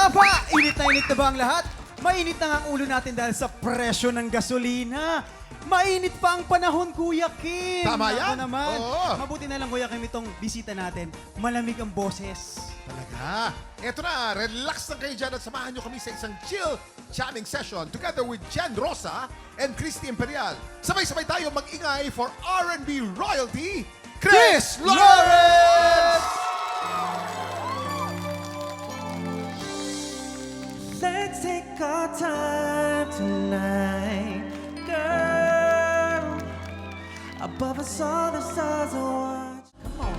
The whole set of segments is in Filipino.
Tropa! Init na ba ang lahat? Mainit na nga ang ulo natin dahil sa presyo ng gasolina. Mainit pa ang panahon, Kuya Kim. Tama Naku yan. naman. Oo. Mabuti na lang, Kuya Kim, itong bisita natin. Malamig ang boses. Talaga. Eto na, relax lang kayo dyan at samahan nyo kami sa isang chill jamming session together with Jen Rosa and Christy Imperial. Sabay-sabay tayo mag-ingay for R&B royalty, Chris Lawrence! Let's take our time tonight, girl. Above us all the stars are watch. Come on.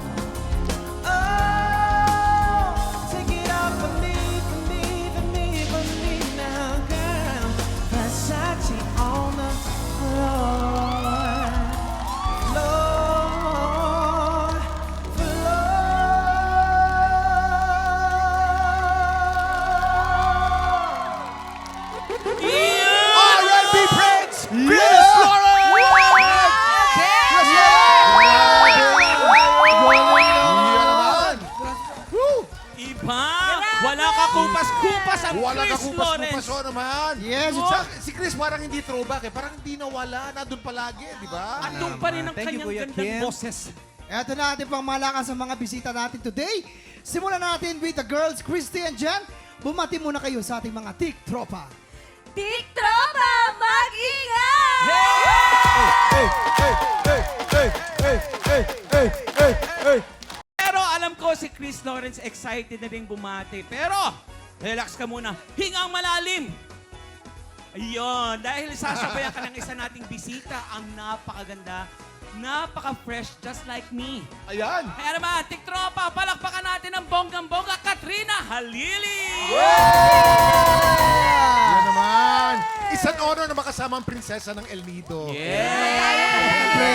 Oh, take it out for me, for me, for me, for me now, girl. Versace on the floor, floor, R&B Prince, Chris Lawrence! Chris Lawrence! Yan naman. Woo! Iba! Wala ka kupas-kupas ang Wala ka Chris Lawrence! kupas-kupas naman. Yes, Si Chris parang hindi throwback eh. Parang hindi nawala. Nandun palagi, di ba? Andun pa rin ang Thank you, kanyang Kuya gandang Kim. boses. Eto na ating pang malakas sa mga bisita natin today. Simulan natin with the girls, Christy and Jen. Bumati muna kayo sa ating mga tik-tropa. Tik-tropa, mag-ingat! Pero alam ko si Chris Lawrence excited na rin bumati. Pero, relax ka muna. Hingang malalim. Ayun, dahil sasabayan ka ng isa nating bisita, ang napakaganda, napaka-fresh, just like me. Ayan. Kaya naman, tiktropa, palakpakan natin ang bonggang-bongga, Katrina Halili! Yan naman. Isang honor na makasama ang prinsesa ng El Nido. Siyempre,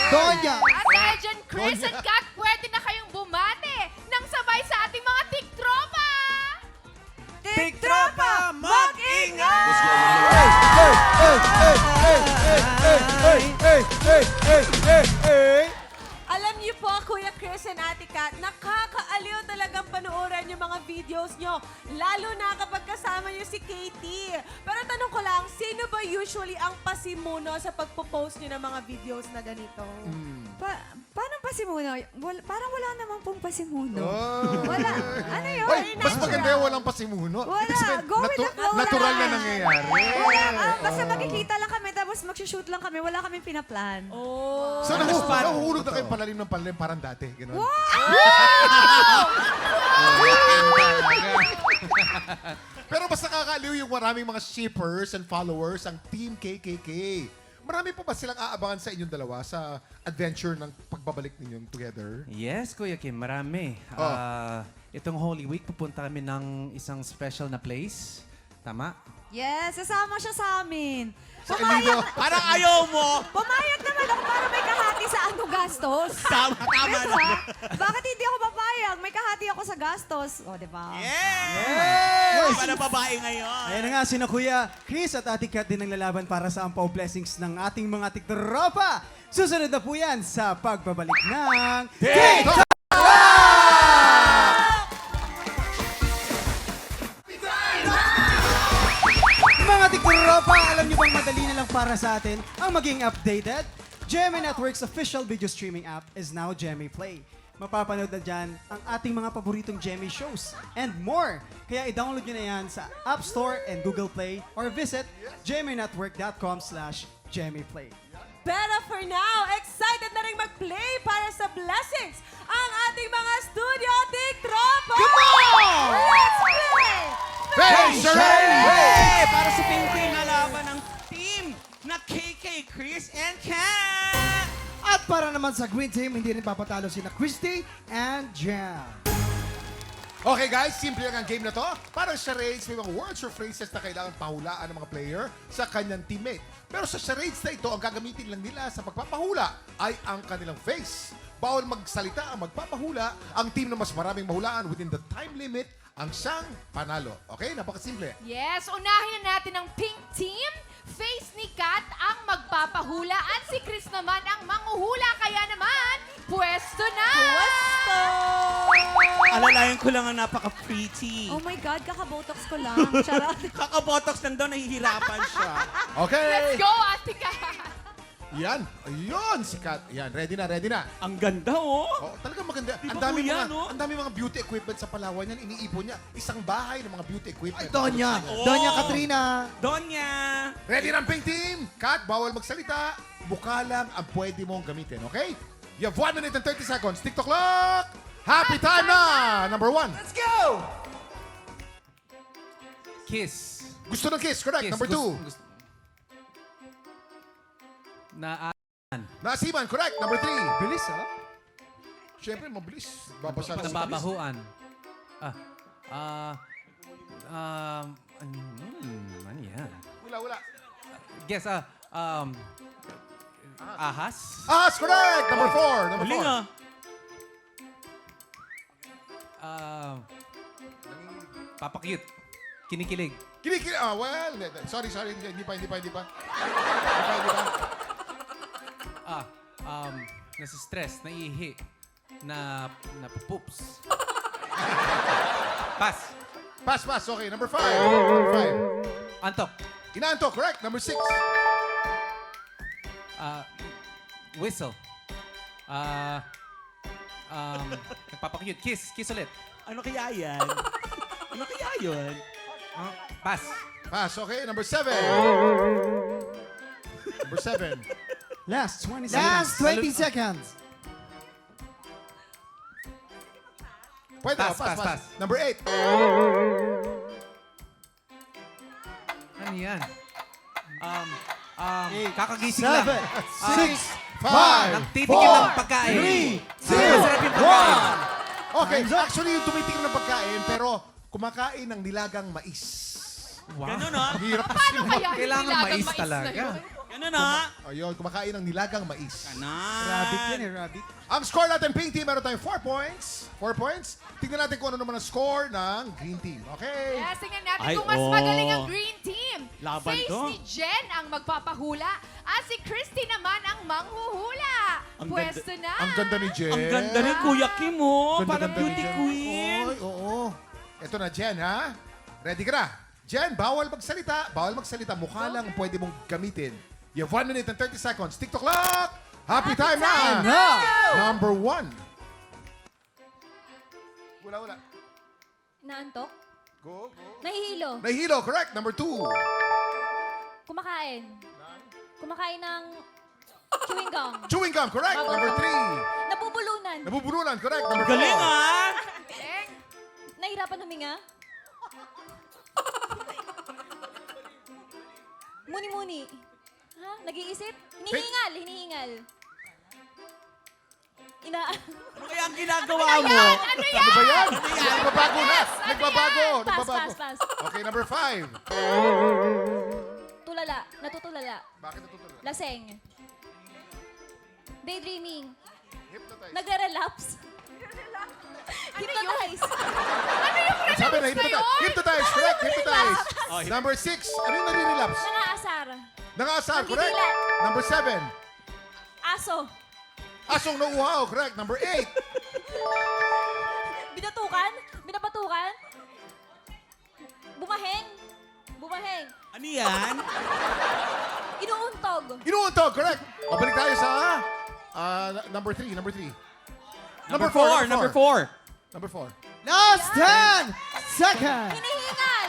Donya. At dahil dyan, Chris and Kat, pwede na kayong bumati nang sabay sa ating mga tik-tropa! Tik-tropa, mag-ingat! Alam niyo po, Kuya Chris and Ate Kat, nakakaaliw talagang panoorin yung mga videos nyo. Lalo na kapag kasama niyo si Katie. Pero tanong ko lang, sino ba usually ang pasimuno sa pagpo-post niyo ng mga videos na ganito? Paano pasimuno? Parang wala naman pong pasimuno. Oh. Wala. Ano yun? Ay, mas maganda yung walang pasimuno. Wala. Ibig sabihin, Go with the flow natural na lang. nangyayari. Wala. Basta makikita lang kami tapos magsushoot lang kami. Wala kaming pinaplan. Oh. So, nahuhulog na kayong palalim ng palalim parang dati. Ganun. Pero mas nakakaliw yung maraming mga shippers and followers, ang Team KKK. Marami pa ba silang aabangan sa inyong dalawa sa adventure ng pagbabalik ninyong together? Yes, Kuya Kim, marami. Itong Holy Week, pupunta kami ng isang special na place. Tama? Yes, sasama siya sa amin. Sa El Nido. Parang ayaw mo! Pumayag naman ako para may kahati sa ano gastos. Tama Diba? Bakit hindi ako papayag? May kahati ako sa gastos. O, diba? Yes! Iba na babae ngayon. Ayan na nga, sina Kuya Chris at Ate Kat din ang lalaban para sa ampaw blessings ng ating mga tiktropa. Susunod na po yan sa pagbabalik ng TikTok! Mga tiktropa, alam niyo bang madali na lang para sa atin ang maging updated? GMA Network's official video streaming app is now GMA Play. Mapapanood na dyan ang ating mga paboritong GMA shows and more. Kaya i-download nyo na yan sa App Store and Google Play or visit gmanetwork.com/GMAplay. Pero for now, excited na rin mag-play para sa blessings ang ating mga studio tik-tropa! Come on! Let's play! Hey, Hey! Para sa pinting na laban ng team na KK, Chris and Kat! At para naman sa Green Team, hindi rin papatalo sina Christy and Jen. Okay guys, simple lang ang game na to. Parang charades, may mga words or phrases na kailangan pahulaan ng mga player sa kanyang teammate. Pero sa charades na ito, ang gagamitin lang nila sa pagpapahula ay ang kanilang face. Bawal magsalita ang magpapahula. Ang team na mas maraming mahulaan within the time limit ang siyang panalo. Okay? Napakasimple. Yes, unahin na natin ang pink team. Face ni Kat ang magpapahula at si Chris naman ang manguhula. Kaya naman, pwesto na! Pwesto! Alalayan ko lang ang napaka-pretty. Oh my God, kakabotox ko lang. Charot. Kakabotox lang daw, nahihirapan siya. Okay. Let's go, Ate Kat! Yan. Ayun, si Kat. Yan, ready na, ready na. Ang ganda, oh. Oh, talagang maganda. Di ba Ang dami po yan, mga, no? ang dami mga beauty equipment sa Palawan yan. Iniipon niya. Isang bahay ng mga beauty equipment. Donya. Oh. Donya Katrina. Donya! Ready na ang pink team? Kat, bawal magsalita. Mukha lang ang pwede mong gamitin, okay? You have 1 minute and 30 seconds. TikTok clock! Happy time na! Number 1. Let's go! Kiss. Gusto ng kiss, correct. Kiss. Number 2. Naasiman, correct. Number 3. Bilis, ha? Siyempre, mabilis. Babasa ng mabilis. Nababahuan. Ano yan? Wala, wala. Guess, ahas? Ahas, correct. Number 4. Number Galing, 4. ah. Papakyut. Kinikilig. Kinikili. Ah, well, sorry. Hindi pa. Nasa-stress, naiihi, napupoops. Pass. Pass. Okay, number 5. Number 5. Antok. Inaanto, correct. Number 6. Whistle. Nagpapakyut. Kiss ulit. Ano kaya yan? Ano kaya yun? Pass. Pass, okay. Number 7. Number 7. Last 20 seconds. Last 20 seconds. Pwede, Pass. Number 8. Ano yan? Eight, Kakagising lang. 7, 6, 5, Nagtitikim ng pagkain. 3, Masarap yung pagkain. Okay, actually yung tumitikim ng pagkain, pero kumakain ng nilagang mais. Ganun, ha? Ang hirap kasi. Kailangan mais talaga. Ganun, ha? Ayun, kumakain ng nilagang mais. Rabbit yan eh, rabbit. Ang score natin, pink team, meron tayong 4 points. 4 points. Tingnan natin kung ano naman ang score ng green team. Okay? Yes, tingnan natin Ay, kung mas oh. magaling ang green team. Laban Face to. ni Jen ang magpapahula at si Christy naman ang manghuhula. Ang Pwesto na. Ang ganda ni Jen. Ang ganda rin, Kuya Kim, oh. Ganda, Parang ganda ni beauty Jen. queen. Oy, oo. Ito na, Jen, ha? Ready ka na? Jen, bawal magsalita. Bawal magsalita. Mukha lang ang pwede mong gamitin. You have 1 minute and 30 seconds. TikTok clock! Happy time na! Number 1. Wala. Naantok? Go. Nahihilo? Nahihilo, correct. Number 2. Kumakain? Kumakain ng chewing gum? Chewing gum, correct. Number 3. Napupulunan? Nabubulunan, correct. Number 4. Galing, ah. Nahirapan huminga? Muni-muni? Ha? Nag-iisip? Hinihingal? Ano kaya ang ginagawa mo? Ano ba yan? Nagbabago na. Nagbabago. Pass. Okay, number 5. Tulala. Natutulala. Bakit natutulog? Laseng. Daydreaming. Hypnotize. Nagre-relapse. Hypnotize. Sabi na, hypnotize, correct, hypnotize. Oh, Number 6, ano yung nare-relapse? Nangaasar. Nangasar, correct. Nagdidilat. Number 7, Aso. asong nauuhaw, correct. Number 8, Binabatukan. Bumaheng. Ano yan? Inuuntog. inuuntog, correct. O, balik tayo sa number 3, Number 4. Number 4. Last 10 seconds. Hinihingal.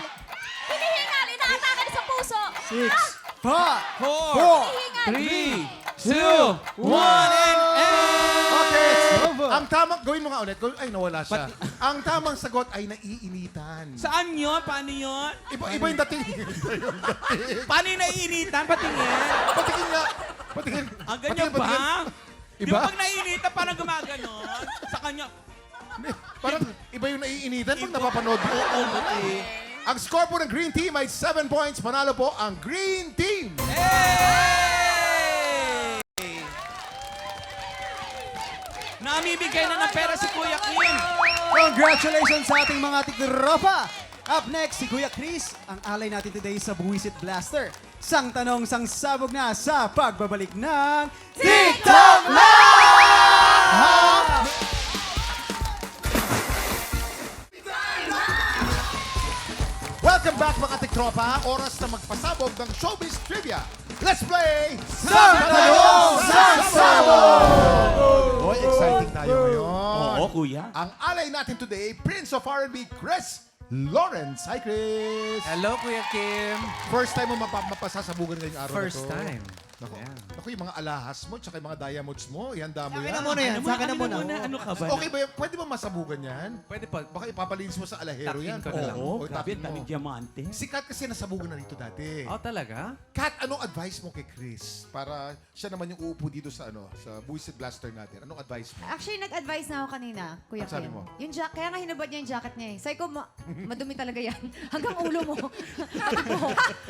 Inaatake sa puso. 6, 5, 4, 3, 2, 1, and end! Okay. over. Ang tamang, gawin mo nga ulit. Ay, nawala siya. Ang tamang sagot ay naiinitan. Saan yun? Paano yun? Iba yung dating. Paano yung naiinitan? Patingin. Patingin nga. Patingin. Ang ganyan Patingin. ba? Di Iba? ba pag naiinitan, parang gumaganon? Sa kanya, Parang iba yung naiinitan pag napapanood mo. eh. Ang score po ng Green Team ay 7 points. Manalo po ang Green Team. Hey! Namimigay na ng pera si Kuya Kim. Congratulations sa ating mga tikropa! Up next, si Kuya Chris, ang alay natin today sa Buwisit Blaster. Sang tanong, sang sabog na sa pagbabalik ng TikTok Live! mga tiktropa, oras na magpasabog ng showbiz trivia. Let's play Sang Tanong, Sang Sabog! Boy, exciting tayo ngayon. Oo, kuya. Ang alay natin today, Prince of R&B, Chris Lawrence. Hi, Chris! Hello, Kuya Kim. First time mo mapasasabugan ngayong araw First na to. time. Naku, Yeah. naku, yung mga alahas mo, tsaka yung mga diamonds mo, ihanda mo Sa akin yan. na muna yan. Sa akin na muna. Ano ka ba? Okay ba yan? Pwede ba masabugan yan? Pwede po. Baka ipapalinis mo sa alahero Takin yan. ko na lang. Oo, O, grabe, tapin mo. daming diamante. Sikat kasi nasabugan na rito dati. Oh, talaga? Kat, anong advice mo kay Chris? Para siya naman yung uupo dito sa sa Buisit Blaster natin. Anong advice mo? Actually, nag-advise na ako kanina, Kuya Ano sabi Kim. mo? Yung kaya nga hinubad niya yung jacket niya eh. Sabi ko, madumi talaga yan. Hanggang ulo mo. Sabi ko,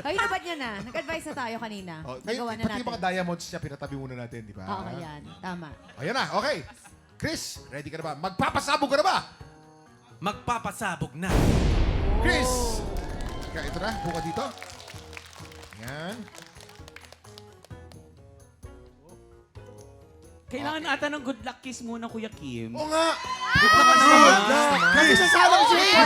ay, hinubad niya na. Nag-advise na tayo kanina. Oh, Nagawa na pati natin. yung mga diamonds niya, pinatabi muna natin, di ba? Oo, yan. Tama. Ayan na, okay. Chris, ready ka na ba? Magpapasabog ka na ba? Magpapasabog na. Chris! Kaya ito na, buka dito. Ayan. Kailangan ata ng good luck kiss muna, Kuya Kim. Oo nga! Kasi sasama ko siya.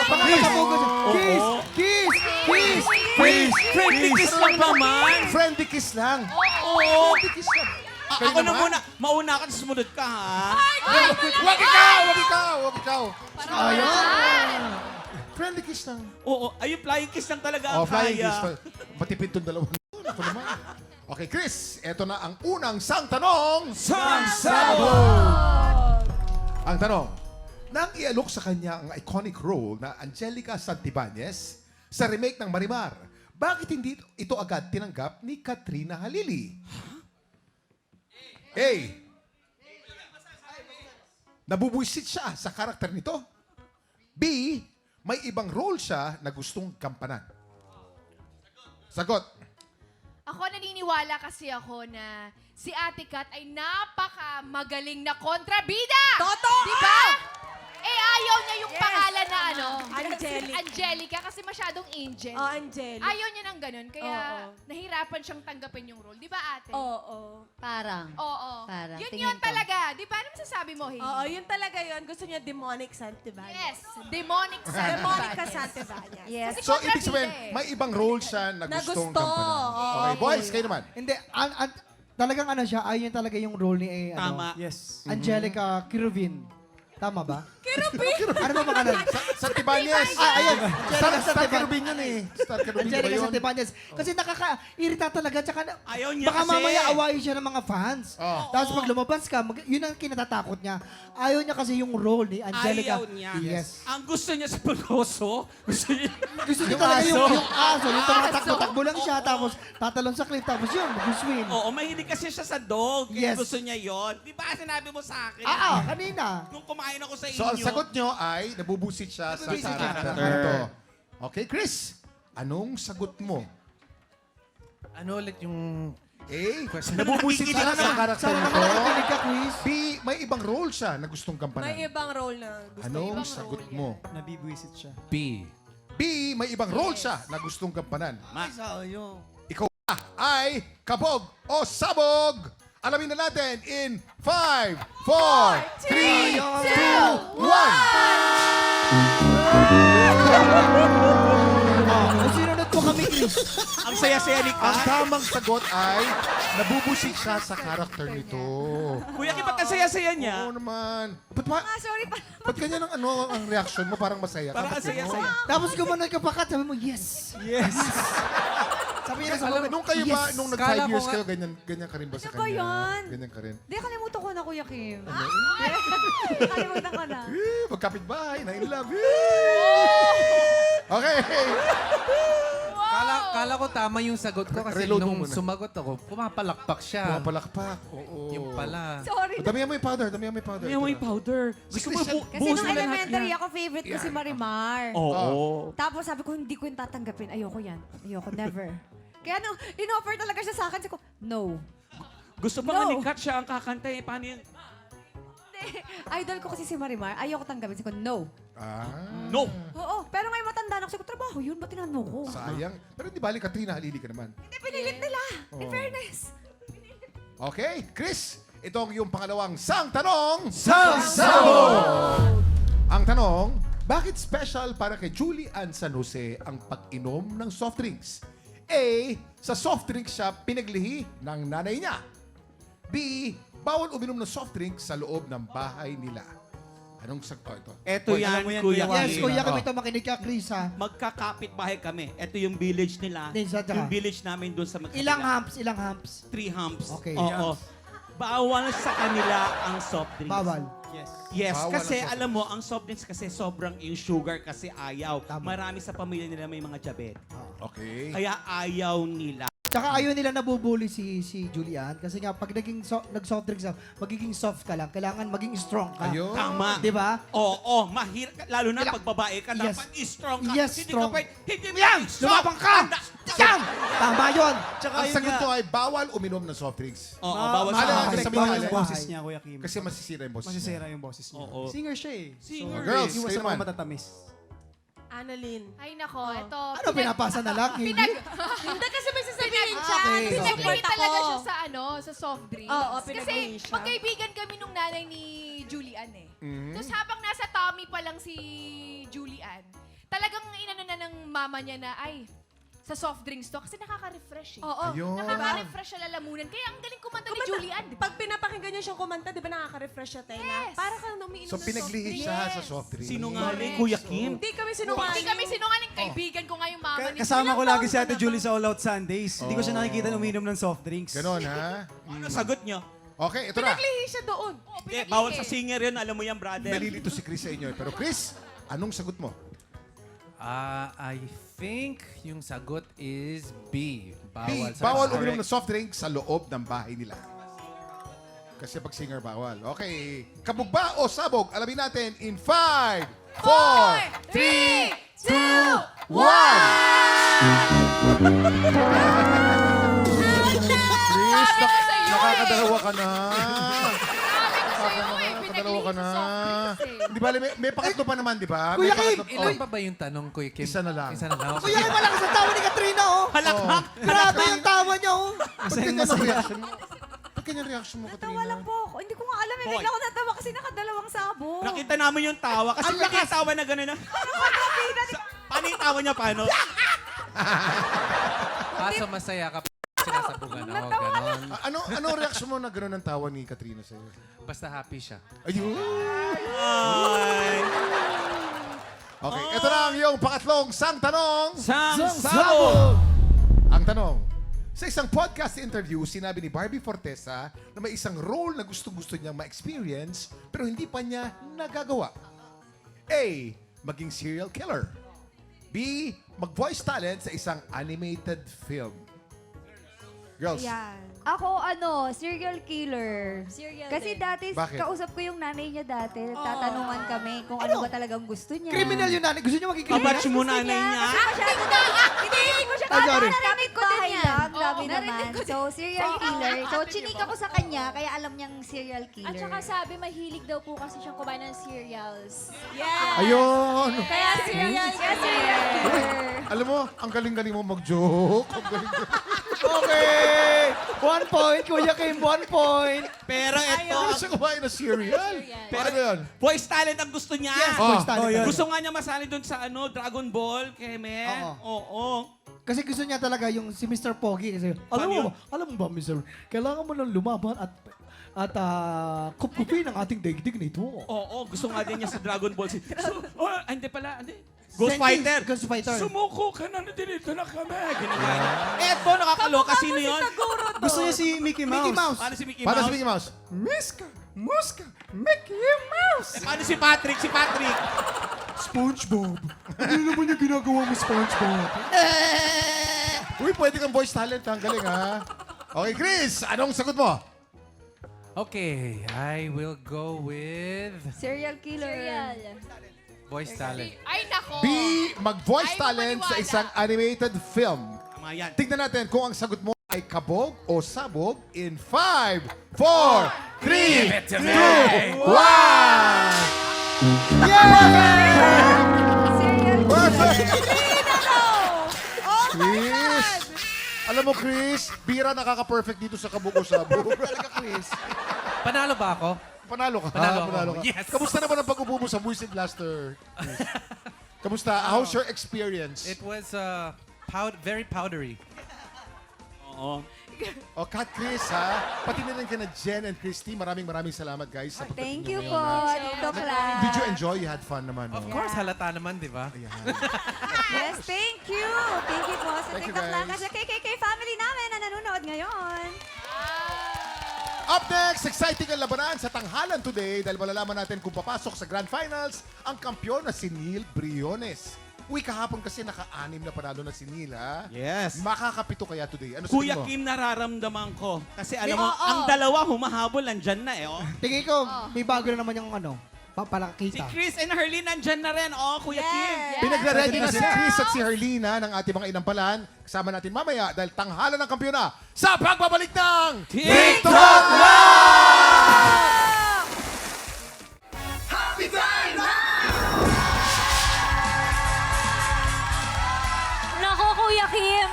Baka nakabugo siya. Kiss! Oo. Kiss! Kiss! Chris! Friendly kiss lang naman. Friendly kiss lang. Oo. Friendly kiss lang. Kayo Ako na naman? muna. Mauna ka, sumunod ka, ha? Wag ikaw! Wag ikaw! Wag ikaw! Friendly kiss lang. Oo. Ayun, flying kiss lang talaga ang Oh, flying kaya. kiss. Matipid tong dalawang. Ako naman. Okay, Chris, eto na ang unang sang tanong. Sang Sabog! Ang tanong, nang ialok sa kanya ang iconic role na Angelica Santibanez sa remake ng Marimar, bakit hindi ito agad tinanggap ni Katrina Halili? A. Nabubuisit siya sa karakter nito. B. May ibang role siya na gustong gampanan. Sagot. Ako naniniwala kasi ako na si Ate Kat ay napaka-magaling na kontrabida! Totoo! Diba? Eh, ayaw niya yung Yes, pangalan na ano, Angelica. Angelica, kasi masyadong angel. Oh, Angel. Ayaw niya ng ganun, kaya Oo. nahirapan siyang tanggapin yung role. Di ba, ate? Oo. Parang. Oo. Parang, Yun tingin yun ko. talaga. Di ba? Ano masasabi mo, Hailey? Oo, yun talaga yun. Gusto niya demonic Santibanez. Yes, demonic Demonica Santibanez. Santibanez. Yes. Kasi So, kontrabida ibig sabihin, eh. may ibang role siya na Na gustong gusto. gampanan. Oo. Okay, boys, kayo naman. Hindi, talagang ano siya, ayun talaga yung role ni Tama. Yes. Angelica Kiruvin. Tama ba? Kiruvin? Ano ba makanan? Santibanez. Ayun. Star Angelica Caribbean yun eh. Star Caribbean ba Angelica yun? Santibanez. Kasi nakaka-irita talaga. Tsaka Ayaw niya baka kasi. mamaya awayin siya ng mga fans. Oh. Tapos pag lumabas ka, yun ang kinatatakot niya. Ayaw niya kasi yung role ni Angelica. Ayaw niya. Yes. Ang gusto niya sa pag-oso, gusto niya... Gusto niya Yung talaga aso. yung aso. Yung tumatakbo-takbo lang siya. Tapos tatalon sa cliff. Tapos yun, mag-swim. Oo, mahilig kasi siya sa dog. Yes. Gusto niya yon. Di ba sinabi mo sa akin? Kanina. Nung kumain ako sa inyo. So, ang sagot nyo ay nabubusit siya sa Nabubusit siya. karakter nito. Okay, Chris, anong sagot mo? Ano ulit yung... A. Nabubusit siya sa karakter Sana nito. naman nakikinig ka, Chris. B. May ibang role siya na gustong gampanan. May ibang role na gusto Anong ibang sagot role mo? Nabibwisit siya. B. B. May ibang role siya na gustong gampanan. Sayang. Ikaw na ay kabog o sabog. Alamin na natin in 5, 4, 3, 2, 1. Sinunod ko kami, Chris. Ang saya-saya ni Ang Kat. tamang sagot ay nabubusit siya sa karakter nito. Kuya, Kim, ba't ang saya-saya niya? Oo naman. Ba't Sorry pa. ba't ganyan ang reaction mo? Parang masaya ka. Parang ang Ba't ganun? saya-saya. Tapos gumanon ka pa, Kat. Sabi mo, yes. Yes. Sabi niya sa Nung kayo ba, yes. nung nag-5 Kala ko years nga- kayo, ganyan ka rin ba sa Ano ba kanya? yan? Ganyan ka rin. Hindi, kalimutan ko na, Kuya Kim. Ano? Kalimutan ko na. Magkapit bahay, na in love. Okay. Kala ko tama yung sagot ko kasi Reload mo nung muna. sumagot ako, pumapalakpak siya. Pumapalakpak. Oo. Yung pala. Sorry. Damihan mo yung powder, damihan mo yung powder. May may powder. Gusto mo Kasi Kasi buhos nung mo na lahat elementary yan. ako, favorite ko si Marimar. Oo. Tapos sabi ko, hindi ko yung tatanggapin. Ayoko yan. Ayoko, never. Kaya nung in-offer talaga siya sa akin, sabi ko, no. Gusto ba nga No. ni Kat siya ang kakanta eh? Paano yun? Idol ko kasi si Marimar. Ayoko tanggapin. Sabi ko, no. No. Oo, pero ngayon matanda na ako. Sabi ko, trabaho yun. Ba't tinanong ko? Sayang. Pero di bali, Katrina, halili ka naman. Hindi, pinilit nila. In fairness. Okay, Chris, itong yung pangalawang sang tanong. Sang Sabog! Ang tanong, Bakit special para kay Julie Ann San Jose ang pag-inom ng soft drinks? A. Sa soft drinks siya pinaglihi ng nanay niya. B. Bawal uminom ng soft drinks sa loob ng bahay nila. Anong sagto ito? Eto Hoy, yan, alam mo yan, Kuya Kuya Yes, Kim. kuya Oh. kami ito makinig ka, Chris, ha? Magkakapit bahay kami. Ito yung village nila. Din sa Yung village namin doon sa magkabila. Ilang humps? 3 humps. Okay. Oo. Bawal sa kanila ang soft drinks. Bawal. Yes. Yes, Bawal kasi ang soft alam mo, ang soft drinks kasi sobrang yung sugar kasi ayaw. Tama. Marami sa pamilya nila may mga diabetes. Okay. Kaya ayaw nila. Tsaka ayaw nila nabubuli si Julian kasi nga pag nag-soft drinks ka, magiging soft ka lang. Kailangan maging strong ka. Ayun. Tama. Di ba? Oo, mahirap. Lalo na pag babae ka, Yes. dapat strong ka. Yes, Hindi strong. ka pwede, hindi mo Yan! soft. Lumabang ka! Yan! Tama yun! Tsaka Ang yun sagot nga, ko ay bawal uminom ng soft drinks. Oo, bawal Ano sa ang makakapektuhan sabihin yung nila? boses niya, Kuya Kim. Kasi masisira yung boses. Masisira yung boses niya. Oo. Singer siya eh. Singer so, Girls, iwas kayo sa mga naman. matatamis. Annalyn. Ay nako, ito. Ano, pinapasa na lang? Hindi. Hindi kasi may sasabihin siya. Okay, Pinaglihi Support talaga ako. siya sa soft drinks. Oo, Kasi pinaglihi siya. magkaibigan kami nung nanay ni Julian eh. Tapos habang nasa tummy pa lang si Julian, talagang inano na ng mama niya na, ay, sa soft drinks to kasi nakaka-refresh eh. Oo. Ayun. Nakaka-refresh siya lalamunan. Kaya ang galing kumanta ni Julian. Di ba? Pag pinapakinggan niya siyang kumanta, di ba nakaka-refresh siya, Tena? Yes. Para ka na umiinom So ng soft pinaglihi drink. siya Yes. sa soft drinks. Sinungaling, Kuya Kim. Hindi kami Hindi sinungaling. kami sinungaling. Kaibigan ko nga yung mama ni Kasama ko Julian. lagi si Ate Julie sa All Out Sundays. Hindi ko siya nakikita uminom ng soft drinks. Ganon, ha? Ano sagot nyo? Okay, ito na. Pinaglihi siya doon. Oo, Hindi, pinaglihi. bawal sa singer yun. Alam mo yan, brother. Nalilito si Chris sa inyo. Pero Chris, anong sagot mo? I think yung sagot is B. B. Bawal. Bawal uminom ng soft drink sa loob ng bahay nila. Kasi pag singer, bawal. Okay. Kabog ba o sabog? Alamin natin in 5, 4, 3, 2, 1! Chris, nakakadalawa ka na. Nakakadalawa ka na. Di ba, may pakatlo pa naman, di ba? May Kuya Kim, pakatlo- Ilan pa ba yung tanong, Kuya Kim? Isa na lang. Isa na lang. Kuya, may malakas ang tawa ni Katrina, oh! Halakhak! Grabe yung tawa niya, oh! Ba't ganyan ang reaction mo? Ba't ganyan ang reaction mo, Katrina? Tawa lang po ako. Hindi ko nga alam. Hoy. Bigla ako natawa kasi nakadalawang sabo. Nakita namin yung tawa. Kasi Ang pag yung tawa na gano'n na. Paano yung tawa niya? Paano? Kaso masaya ka pa sinasabugan ako. Ganon. Anong reaction mo na gano'n ang tawa ni Katrina sa'yo? Basta happy siya. Ayun! Ay. Okay, ito na ang iyong pangatlong sang tanong. Sabog! Ang tanong, sa isang podcast interview, sinabi ni Barbie Fortesa na may isang role na gusto-gusto niyang ma-experience pero hindi pa niya nagagawa. A. Maging serial killer. B. Mag-voice talent sa isang animated film. Girls, Yan. Ako, serial killer. Serial Kasi din. dati, Bakit? kausap ko yung nanay niya dati. Tatanungan kami kung ano ba talagang gusto niya. Criminal yun, nanay. Gusto niya maging criminal? Kabatch mo nanay niya. Kasi masyado na, hindi ko siya Ah, sorry. narinig ko din yan. Grabe narinig naman. ko din. So, serial killer. So, chinika ko sa kanya, kaya alam niyang serial killer. At saka sabi, mahilig daw po kasi siyang kumain ng cereals. Yes. ayun! Kaya serial. Kaya serial killer. Alam mo, ang galing-galing mo mag-joke. Ang galing-galing. Okay! 1 point, Kuya Kim, 1 point. Pero ito, Ano siya kumain na cereal? Paano yun? voice talent ang gusto niya. Yes, Oh. voice talent. yun. Gusto nga niya masali doon sa Dragon Ball, Keme. Oo. Kasi gusto niya talaga yung si Mr. Pogi. Kasi, alam mo ba, Mr. Kailangan mo nang lumaban at kupkupin ang ating daigdig nito. Oo, gusto nga din niya sa Dragon Ball. Hindi pala, hindi. Ghost Fighter. Ghost Fighter. Sumuko ka na, dito na kami. Ganyan. Eto, nakakaloka. Sino yun? Gusto niya si Mickey Mouse. Mickey Mouse. Paano si Mickey Paano Mouse? si Mickey Mouse? Muska, Mickey Mouse. Paano si Patrick? Si Patrick. SpongeBob. Ano naman yung ginagawa mo, SpongeBob? Uy, pwede kang voice talent. Ang galing, ha? Okay, Chris, anong sagot mo? Okay, I will go with Serial killer. Cereal. voice talent. Ay nako. B. Mag-voice Ay, talent sa maniwala. isang animated film. Tama yan. Tignan natin kung ang sagot mo ay kabog o sabog in 5, 4, 3, 2, 1! Serial Perfect! Oh Chris! Alam mo, Chris, bira nakaka-perfect dito sa kabog o sabog. Talaga, Chris. Panalo ba ako? Panalo ka. Panalo ako. ka. Yes. Kamusta naman ang pag-upo mo sa Buisit Blaster? Kamusta? How's your experience? It was very powdery. Oo. O, Kat Chris, ha? Pati na rin ka na Jen and Christy. Maraming salamat, guys. Sa Thank pagdating you nyo po, ngayon, Tito ha? Clark. Did you enjoy? You had fun naman, Of no? course, halata naman, di ba? Ayan. Yes, thank you. Thank you po sa Thank you, TikTok lang guys. sa KKK family namin na nanonood ngayon. Up next, exciting ang labanan sa tanghalan today dahil malalaman natin kung papasok sa Grand Finals ang kampyon na si Neil Briones. Uy, kahapon kasi naka-anim na panalo na si Neil, ha? Yes. Makakapito kaya today? Ano Kuya sabihin mo? Kim, nararamdaman ko. Kasi alam mo, ang dalawa humahabol, nandyan na eh. Oh. Tingin ko, may bago na naman yung Si papalakita. Chris and Herlene nandyan na rin. Oh, Kuya Kim. Pinagre-ready na si Chris at si Herlina ng ating mga inampalan. Kasama natin mamaya dahil tanghalan ng kampyon na sa pagbabalik ng TikTok Nako, Kuya Kim,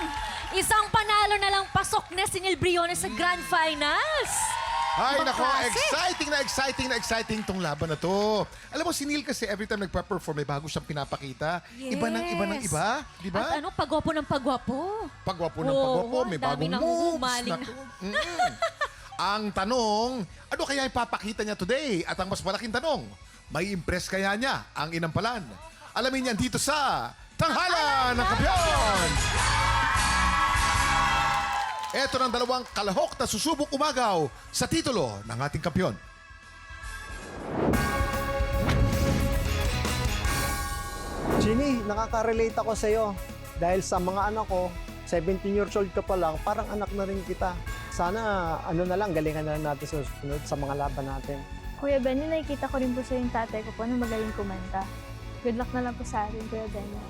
isang panalo na lang pasok na si Neil Briones sa Grand Finals. Ay, nako, Classic. exciting tong laban na to. Alam mo, si Neil kasi every time nagpa-perform, may bago siyang pinapakita. Iba ng iba, di ba? At ano, pagwapo ng pagwapo. Pagwapo ng pagwapo, may ang dami bagong nang moves. humaling Ang tanong, ano kaya ipapakita niya today? At ang mas malaking tanong, may impress kaya niya ang inampalan? Alamin niyan dito sa Tanghalan ng Kampiyon! Ito ng dalawang kalahok na susubok umagaw sa titulo ng ating kampiyon. Ginny, nakaka-relate ako sa'yo. Dahil sa mga anak ko, 17 years old ka pa lang, parang anak na rin kita. Sana, galingan na lang natin sa susunod sa mga laban natin. Kuya Benny, nakikita ko rin po sa yung tatay ko po na magaling kumanta. Good luck na lang po sa atin, Kuya Benny.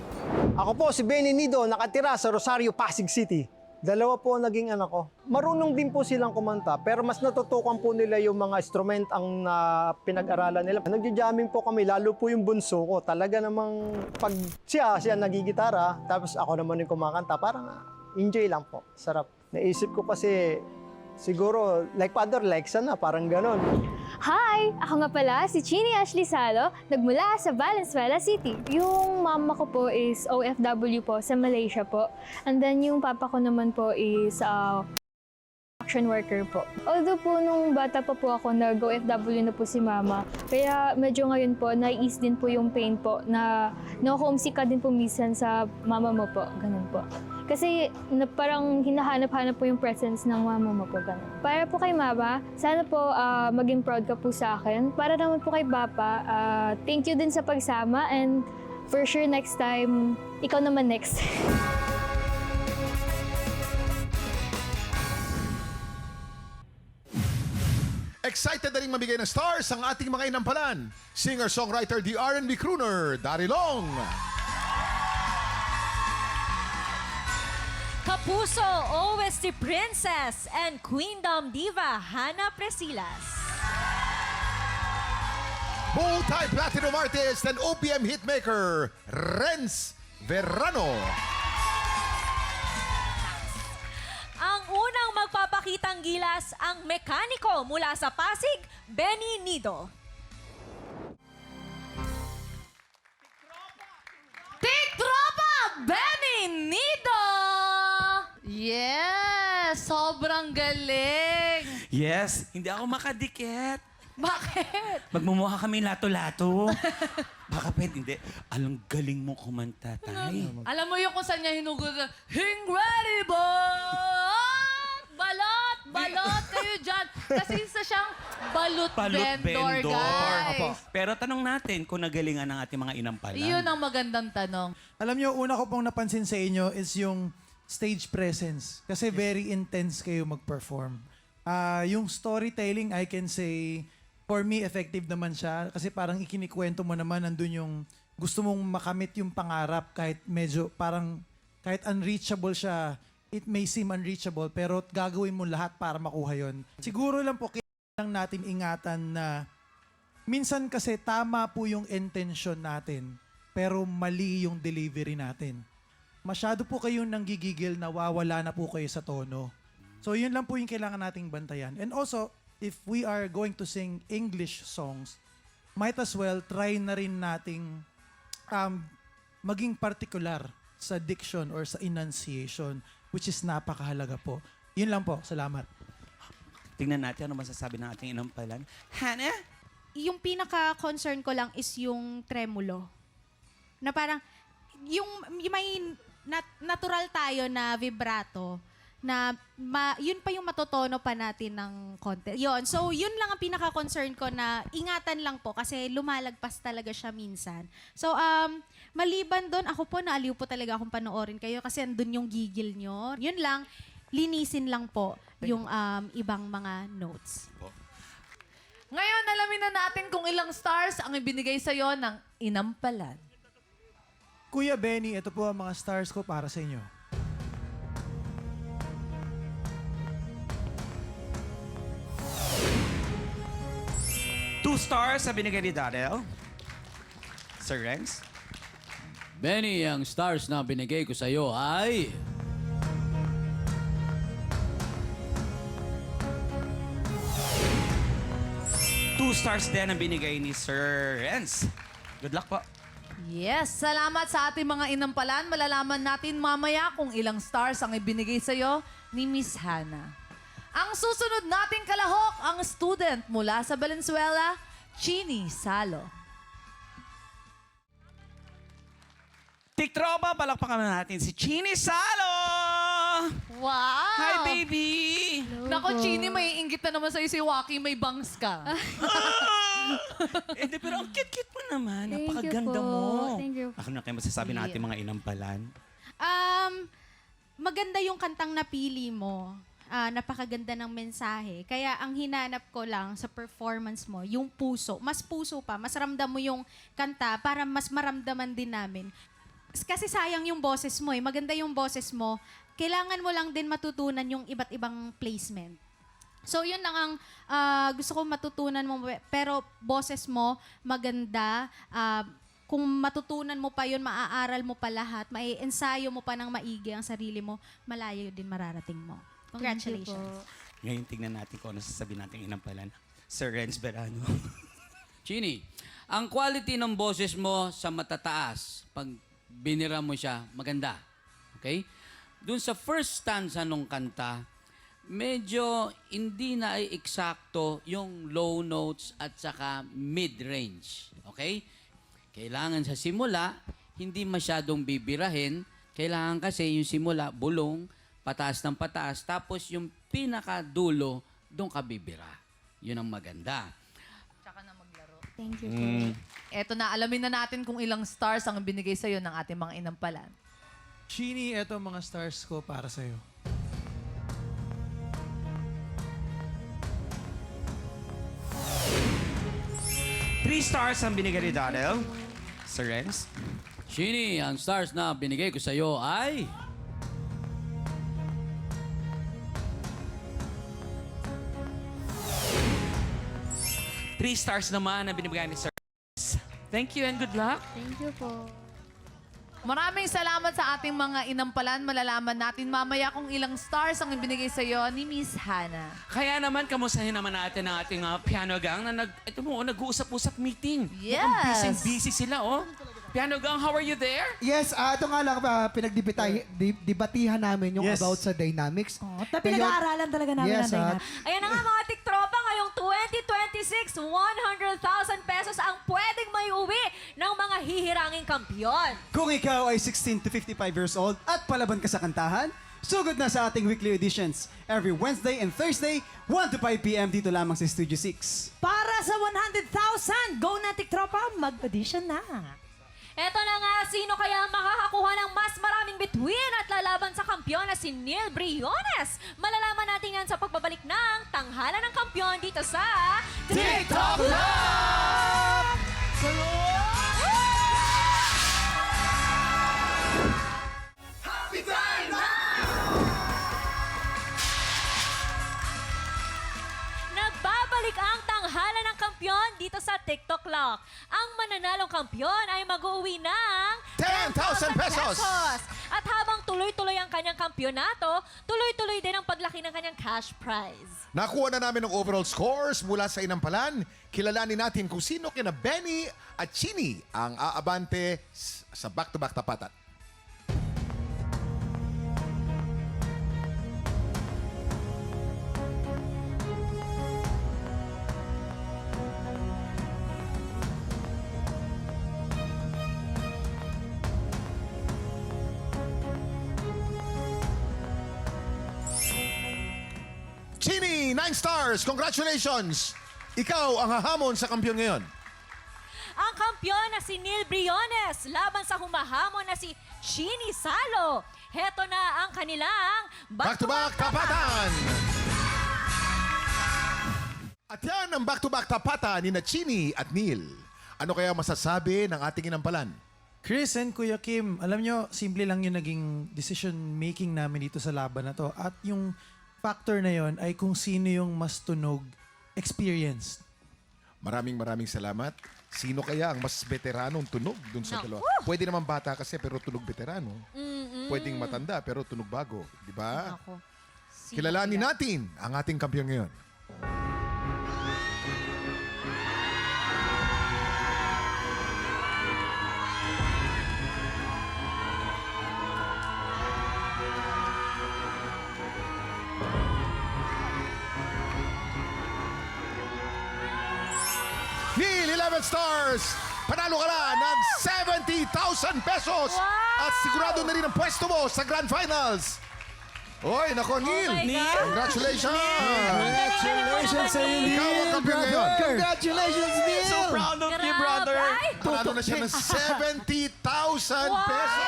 Ako po, si Benny Nido, nakatira sa Rosario, Pasig City. Dalawa po ang naging anak ko. Marunong din po silang kumanta, pero mas natutukan po nila yung mga instrument ang pinag-aralan nila. Nagja-jamming po kami, lalo po yung bunso ko. Talaga namang pag siya nagigitara, tapos ako naman yung kumakanta, parang enjoy lang po. Sarap. Naisip ko kasi, siguro, like father, like son na, parang ganon. Hi! Ako nga pala si Chini Ashley Salo, nagmula sa Valenzuela City. Yung mama ko po is OFW po sa Malaysia po. And then yung papa ko naman po is construction worker po. Although po nung bata pa po ako, nag-OFW na po si mama. Kaya medyo ngayon po, nai-ease din po yung pain po na homesick ka din po minsan sa mama mo po. Ganun po. Kasi parang hinahanap-hanap po yung presence ng mama mo po. Ganun. Para po kay mama, sana po maging proud ka po sa akin. Para naman po kay papa, thank you din sa pagsama and for sure next time, ikaw naman next. Excited na rin mamigay ng stars ang ating mga inampalan. Singer-songwriter, the R&B crooner, Darilong. Kapuso, OST Princess, and Queendom Diva, Hannah Presilas. Multi-platinum artist and OPM hitmaker, Renz Verano. Ang unang magpapakitang gilas, ang mekaniko mula sa Pasig, Benny Nido. Tiktropa, Benny Nido! Yes! Sobrang galing! Yes, hindi ako makadikit. Bakit? Magmumukha kami lato-lato. Baka pwede, hindi. Alam, galing mo kumanta, tay. Alam mo yung kung saan niya hinugod na, Incredible! Balot kayo dyan. Kasi isa siyang balot vendor, guys. Pero tanong natin kung nagalingan ng ating mga inampalan. Iyon ang magandang tanong. Alam niyo, una ko pong napansin sa inyo is yung stage presence. Kasi very intense kayo mag-perform. Yung storytelling, I can say, for me, effective naman siya. Kasi parang ikinikwento mo naman, nandun yung gusto mong makamit yung pangarap kahit medyo parang, kahit unreachable siya, it may seem unreachable, pero gagawin mo lahat para makuha yon. Siguro lang po, kailangan natin ingatan na minsan kasi tama po yung intention natin, pero mali yung delivery natin. Masyado po kayong nanggigigil, nawawala na po kayo sa tono. So yun lang po yung kailangan nating bantayan. And also, if we are going to sing English songs, might as well try na rin nating maging particular sa diction or sa enunciation, which is napakahalaga po. Yun lang po. Salamat. Tingnan natin ano masasabi ng ating inampalan. Hannah? Yung pinaka-concern ko lang is yung tremulo. Na parang, yung may natural tayo na vibrato, na yun pa yung matotono pa natin ng konti. Yun. So, yun lang ang pinaka-concern ko na ingatan lang po kasi lumalagpas talaga siya minsan. So, maliban doon, ako po naaliw po talaga akong panoorin kayo kasi andun yung gigil nyo. Yun lang, linisin lang po yung ibang mga notes. Ngayon, alamin na natin kung ilang stars ang ibinigay sa'yo ng inampalan. Kuya Benny, ito po ang mga stars ko para sa inyo. Two stars sa binigay ni Darrell. Sir Renz? Benny, ang stars na binigay ko sa'yo ay... Two stars din ang binigay ni Sir Renz. Good luck po. Yes, salamat sa ating mga inampalan. Malalaman natin mamaya kung ilang stars ang ibinigay sa'yo ni Miss Hannah. Ang susunod nating kalahok, ang student mula sa Valenzuela, Chini Salo. Tiktropa, palakpakan natin si Chini Salo! Wow! Hi, baby! Nako, Chini, may inggit na naman sa'yo si Waki, may bangs ka. Hindi, pero ang cute-cute mo naman. Thank you Napakaganda po. mo. Thank you. Ako na kayo masasabi natin mga inampalan. Maganda yung kantang napili mo. Napakaganda ng mensahe. Kaya ang hinanap ko lang sa performance mo, yung puso. Mas puso pa. Mas ramdam mo yung kanta para mas maramdaman din namin. Kasi sayang yung boses mo eh. Maganda yung boses mo. Kailangan mo lang din matutunan yung iba't ibang placement. So, yun lang ang gusto ko matutunan mo. Pero boses mo, maganda. Kung matutunan mo pa yun, maaaral mo pa lahat, mai-ensayo mo pa ng maigi ang sarili mo, malayo din mararating mo. Congratulations. Ngayon, tingnan natin kung ano sasabihin natin inampalan. Sir Renz Berano. Chini, ang quality ng boses mo sa matataas, pag binira mo siya, maganda. Okay? Doon sa first stanza nung kanta, medyo hindi na ay eksakto yung low notes at saka mid-range. Okay? Kailangan sa simula, hindi masyadong bibirahin. Kailangan kasi yung simula, bulong, pataas ng pataas, tapos yung pinakadulo, doon ka bibira. Yun ang maganda. Tsaka na maglaro. Thank you po. Eto na, alamin na natin kung ilang stars ang binigay sa'yo ng ating mga inampalan. Chini, ito ang mga stars ko para sa'yo. Three stars ang binigay ni Darrell. Sir Renz. Chini, ang stars na binigay ko sa'yo ay... Three stars naman ang binibigay ni Sir Renz. Thank you and good luck. Thank you po. Maraming salamat sa ating mga inampalan. Malalaman natin mamaya kung ilang stars ang ibinigay sa'yo ni Miss Hannah. Kaya naman, kamustahin naman natin ang ating piano gang na nag-uusap-usap meeting. Yes. Mukhang busy sila, oh. Piano gang, how are you there? Yes, ito nga lang, pinagdibatihan namin yung Yes. about sa dynamics. Pinag-aaralan talaga namin Yes, ang dynamic. Ayan na nga mga tiktropa, ngayong 2026, 100,000 pesos ang pwedeng may uwi ng mga hihiranging kampiyon. Kung ikaw ay 16 to 55 years old at palaban ka sa kantahan, sugod na sa ating weekly editions. Every Wednesday and Thursday, 1 to 5 p.m. dito lamang sa Studio 6. Para sa 100,000, go na tiktropa, mag-audition na. Eto na nga, sino kaya makakakuha ng mas maraming bituin at lalaban sa kampiyon na si Neil Briones? Malalaman natin yan sa pagbabalik ng Tanghalan ng Kampiyon dito sa TikTok Love! Nagbabalik ang Tanghalan ng Kampiyon dito sa TikTok Lock. ang mananalong kampiyon ay mag-uwi ng 10,000 pesos! At habang tuloy-tuloy ang kanyang kampyonato, tuloy-tuloy din ang paglaki ng kanyang cash prize. Nakuha na namin ng overall scores mula sa Inampalan. Kilalanin natin kung sino kina Benny at Chini ang aabante sa back-to-back tapatan. Chini, 9 stars! Congratulations! Ikaw ang hahamon sa kampiyon ngayon. Ang kampyon na si Neil Briones laban sa humahamon na si Chini Salo. Heto na ang kanilang Back-to-back tapatan! At yan ang back-to-back tapatan ni na Chini at Neil. Ano kaya masasabi ng ating Inampalan? Chris and Kuya Kim, alam nyo, simple lang yung naging decision-making namin dito sa laban na to. At yung factor na yon ay kung sino yung mas tunog, experienced. Maraming salamat. Sino kaya ang mas veteranong tunog dun sa dalawa? Pwede naman bata kasi pero tunog veterano. Pwedeng matanda pero tunog bago. Di ba? Kilalanin natin ang ating kampiyon ngayon. Neil, 11 stars! Panalo ka na ng 70,000 pesos! At sigurado na rin ang pwesto mo sa Grand Finals! Oy, nako, Neil! Congratulations! Congratulations sa iyo, Neil! Ikaw ang kampiyon ngayon! Congratulations, Neil! So proud of you, brother. Panalo na siya ng 70,000 pesos!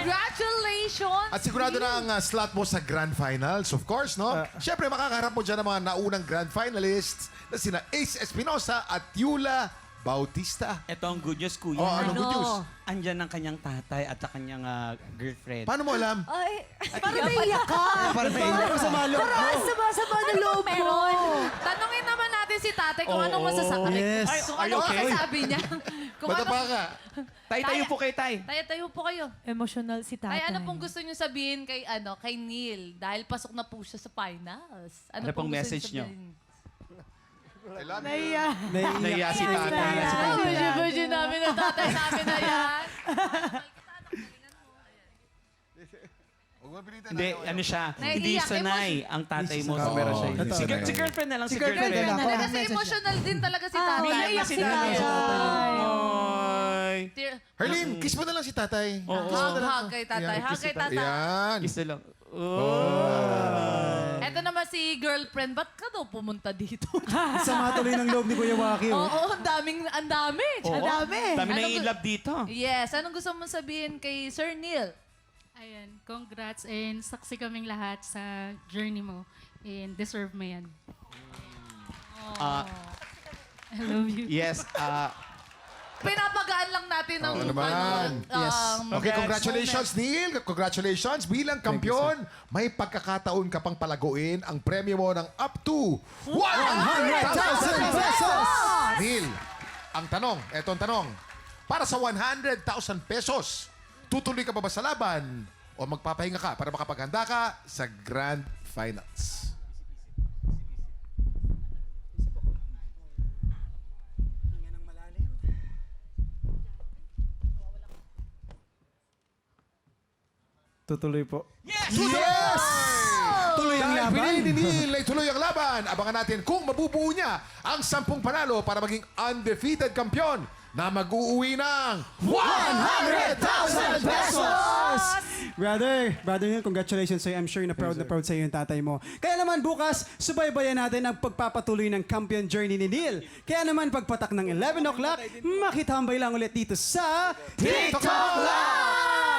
Congratulations! At sigurado na ang slot mo sa Grand Finals, of course, no? Siyempre, makakaharap mo dyan ang mga naunang Grand Finalists na sina Ace Espinosa at Yula Bautista. Ito ang good news, kuya. Oh, anong good news? Andyan ang kanyang tatay at ang kanyang girlfriend. Paano mo alam? Ay, Parang naiyak ka. Parang naiyak ka sa malo. Parang sama-sama ng loob mo. Tanungin naman natin si tatay kung anong masasabi. Yes. Kung Are you anong okay? masasabi niya. Kung Matapa ka. Tay, tayo po kay tay. Tayo po kayo. Emotional si tatay. Ay, ano pong gusto niyo sabihin kay Neil? Dahil pasok na po siya sa finals. Ano pong gusto message niyo niyo? sabihin? Naiya si tatay. Buji namin ang tatay namin na yan. Hindi, ano siya, Naiiyak, hindi sanay ang tatay mo sa camera siya. Si girlfriend na lang, si girlfriend girlfriend. na lang. Kasi emotional din talaga si tatay. Naiiyak si tatay. Oy. Herlin, kiss mo na lang si tatay. Hug kay tatay. Hug kay tatay. Yan. Kiss na lang. Eto naman si girlfriend. Ba't ka daw pumunta dito? Sama tuloy ng loob ni Kuya Waki. Oo, ang dami. Ang dami Dami na Anong in love dito. Yes. Anong gusto mong sabihin kay Sir Neil? Ayan, congrats and saksi kaming lahat sa journey mo and deserve mo yan. I love you. Yes, Pinapagaan lang natin ang Oo naman. Okay, congratulations, Neil. Congratulations. Bilang kampiyon, may pagkakataon ka pang palaguin ang premyo mo ng up to 100,000 pesos! Neil, ang tanong, eto ang tanong. Para sa 100,000 pesos, tutuloy ka ba sa laban o magpapahinga ka para makapaghanda ka sa Grand Finals? Tutuloy po. Yes! Tuloy ang laban. Pinili ni Neil ay tuloy ang laban. Abangan natin kung mabubuo niya ang 10 panalo para maging undefeated kampiyon na mag-uuwi ng 100,000 pesos! Brother Neil, congratulations sa'yo. I'm sure na proud sa'yo yung tatay mo. Kaya naman bukas, subaybayan natin ang pagpapatuloy ng champion journey ni Neil. Kaya naman pagpatak ng 11 o'clock, makitambay lang ulit dito sa TikTok Live!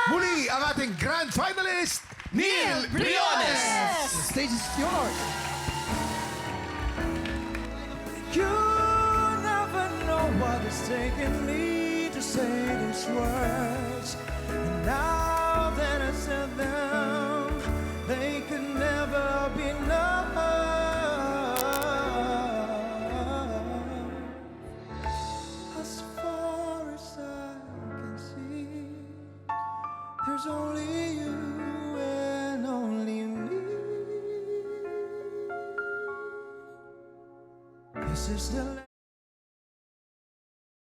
Muli ang ating grand finalist, Neil Briones! The stage is yours. You never know what is taking me to say these words. And now that I said them, they could never be enough. There's only you and only me. This is the